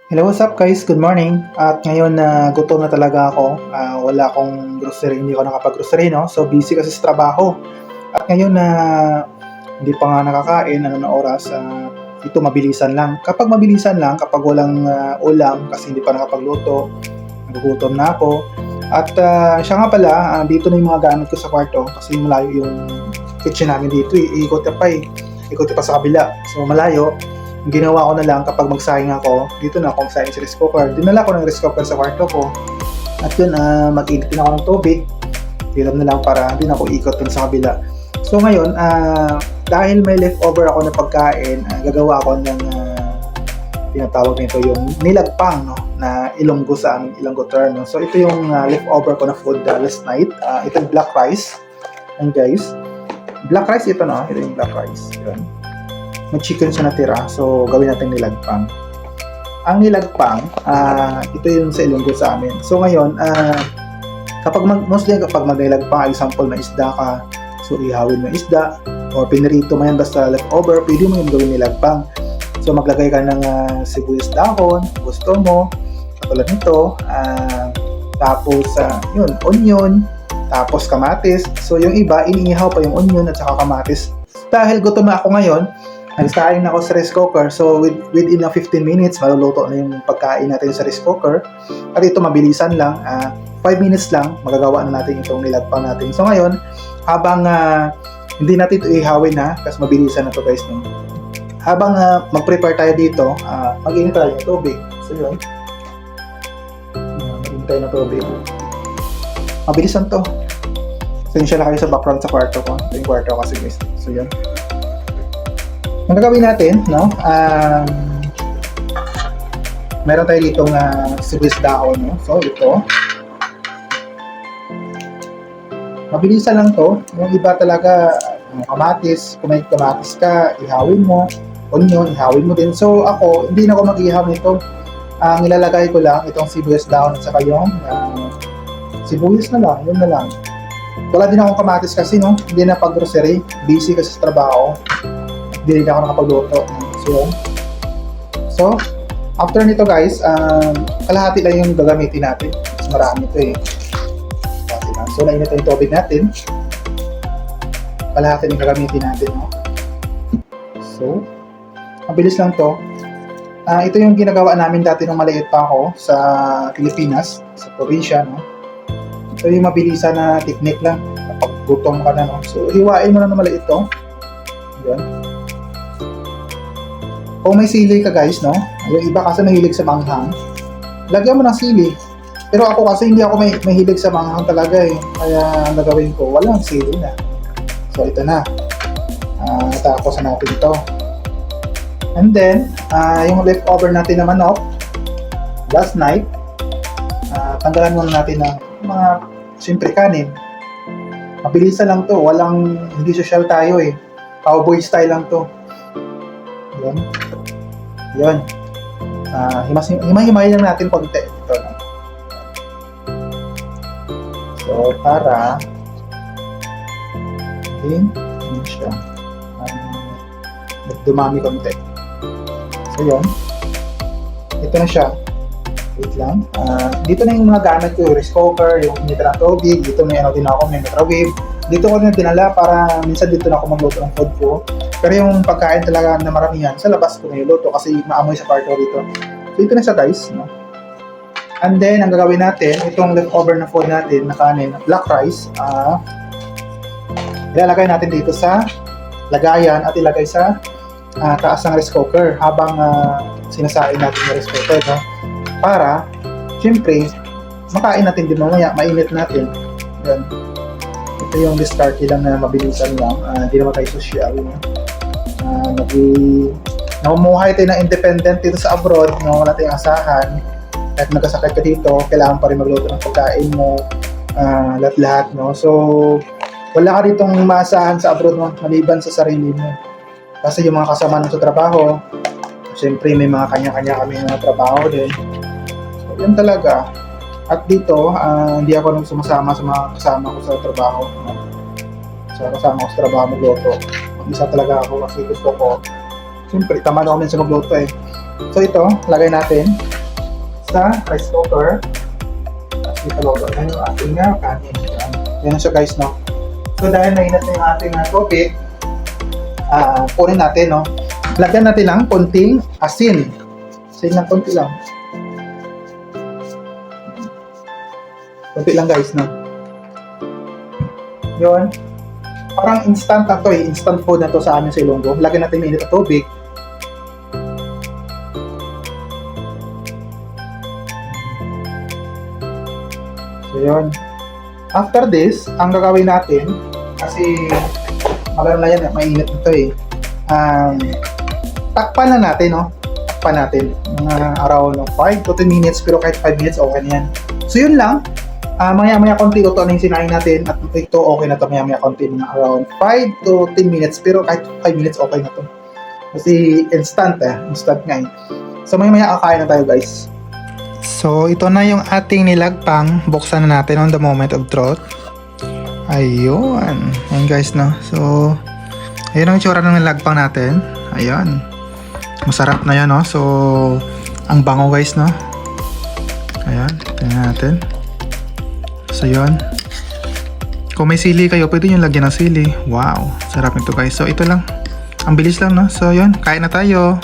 Hello, what's up guys? Good morning. At ngayon na gutom na talaga ako. Wala akong grocery, hindi ako nakapag-grocery, no? So busy kasi sa trabaho. At ngayon na hindi pa nga nakakain, ano na oras, ito mabilisan lang. Kapag mabilisan lang, kapag walang ulam, kasi hindi pa nakapagluto, nagugutom na ako. At siya nga pala, dito na yung mga gamit ko sa kwarto kasi malayo yung kitchen namin dito. Iikot pa eh. Ikot pa sa kabila. So malayo. Ang ginawa ko na lang kapag magsayang ako, dito na ako magsayang sa rice cooker. Dinala ko ng rice cooker sa kwarto ko. At yun, mag-init din ako ng tubig. Tilam na lang para hindi na ako ikot dun sa kabila. So ngayon, dahil may leftover ako na pagkain, gagawa ako ng tinatawag nito yung nilagpang, no? Na Ilonggo sa aming Ilonggo term. No? So ito yung leftover ko na food last night. Ito yung black rice. And guys, black rice ito, no? Ito yung black rice. Yun. May chicken siya natira, so gawin natin nilagpang. Ang nilagpang, ito yung sa Ilonggo sa amin. So ngayon, mostly kapag magnilagpang, example may isda ka, so ihawin mo isda, or pinirito mo yan basta leftover, pwede mo yung gawin nilagpang. So maglagay ka ng sibuyas dahon, gusto mo, katulad nito, tapos yun, onion, tapos kamatis. So yung iba, iniihaw pa yung onion at saka kamatis. Dahil gutom na ako ngayon, nagsaing na ako sa rice cooker. So within 15 minutes, maluluto na yung pagkain natin sa rice cooker. At ito mabilisan lang, 5 minutes lang, magagawa na natin itong nilagpang natin. So ngayon, habang hindi natin ito ihawin na, kasi mabilisan na ito guys. No? Habang mag-prepare tayo dito, mag-init tayo ng tubig. So yun, mag-init tayo ng tubig. Mabilisan to. Pasensya na kayo sa background sa kwarto ko. Ito yung kwarto ko kasi guys. So yun. Ang gagawin natin, no? Meron tayo ditong sibuyas dahon, no? So, ito. Mabilisan lang to. Yung iba talaga, kamatis, kung may kamatis ka, ihawin mo. Onion, ihawin mo din. So, ako, hindi na ako mag-ihaw nito. Ang ilalagay ko lang, itong sibuyas dahon at saka yung sibuyas na lang, yun na lang. Wala din akong kamatis kasi, no? Hindi na pag-grocery. Busy kasi sa trabaho. Hindi rin ako nakapagluto. So, after nito guys, kalahati lang yung gagamitin natin. Mas marami ito eh. So, nainit yung tubig natin. Kalahati yung gagamitin natin. No? So, mabilis lang to. Ito yung ginagawa namin dati nung maliit pa ako sa Pilipinas, sa probinsya. No? Ito yung mabilisan na technique lang. Kapag gutom ka na. No? So, hiwain mo na na maliit to. Yan. Kung may sili ka guys, no? Yung iba kasi mahilig sa manghang. Lagyan mo ng sili. Pero ako kasi hindi ako mahilig sa manghang talaga eh. Kaya ang gagawin ko, walang sili na. So ito na. Tapos natin ito. And then, yung leftover natin na manok, last night, tanggalan muna natin ng mga siyempre kanin. Mabilisan lang to. Hindi social tayo eh. Cowboy style lang to. Yan. Yan. Himay-himay lang natin konti. Ito na. So, para hindi siya dumami konti. So, yan. Ito na siya. Wait lang. Dito na yung mga gamit ko. Yung rice cooker, yung initra ng tubig. Dito may din ako, may microwave. Dito ko na dinala para minsan dito na ako magluto ng food ko. Pero yung pagkain talaga na maramihan, sa labas ko na iluto kasi maamoy sa kwarto dito. So ito na siya guys. No? And then, ang gagawin natin, itong leftover na food natin, na kanin, black rice, ilalagay natin dito sa lagayan at ilagay sa taas ng rice cooker habang sinasain natin yung rice cooker. No? Para, syempre, makain natin din mamaya, mainit natin. Yan. Ito yung discard lang na mabilisan lang. Hindi naman tayo social. Namumuhay tayo ng independent dito sa abroad. No? Wala tayong asahan. Kahit nagkasakit ka dito, kailangan pa rin magluto ng pagkain mo. Lahat-lahat. No? So, wala ka ditong maasahan sa abroad mo, maliban sa sarili mo. Kasi yung mga kasama mo sa trabaho, siyempre may mga kanya-kanya kami mga trabaho din. So, yun talaga. At dito, hindi ako nang sumasama sa mga kasama ko sa trabaho. Sa kasama ko sa trabaho magluto. Mag-isa talaga ako kasi gusto ko. Siyempre, tama na ako din sa magluto eh. So ito, lagay natin. sa rice cooker. Tapos ipaluto na yung ating kanin. Yan na siya guys, no? So dahil mainit na yung ating tubig, punin natin, no? Lagyan natin ng konting asin. Asin lang, konti lang. Konti lang guys, no? Yun. Parang instant na to eh. Instant food na to sa amin sa Ilonggo. Lagyan natin mainit na tubig. So yun. After this, ang gagawin natin, kasi alam na yan, mainit na to eh. Takpan na natin, no? Takpan natin. Mga around 5 to 10 minutes, pero kahit 5 minutes, okay na yan. So yun lang. Maya-maya konti ito na yung sinain natin at ito okay na to maya-maya konti, mga around 5 to 10 minutes, pero kahit 5 minutes okay na to. Kasi instant instant nga eh. So maya-maya kakain na tayo guys. So ito na yung ating nilagpang, buksan na natin on the moment of truth. Ayun. Ayun guys, no. So ayun ang itsura ng nilagpang natin. Ayun. Masarap na yan, no. So ang bango guys, no. Ayan, tingnan natin. So yun. Kung may sili kayo, pwede nyo lagyan ng sili. Wow, sarap nito guys. So ito lang. Ang bilis lang, no. So yun, kain na tayo.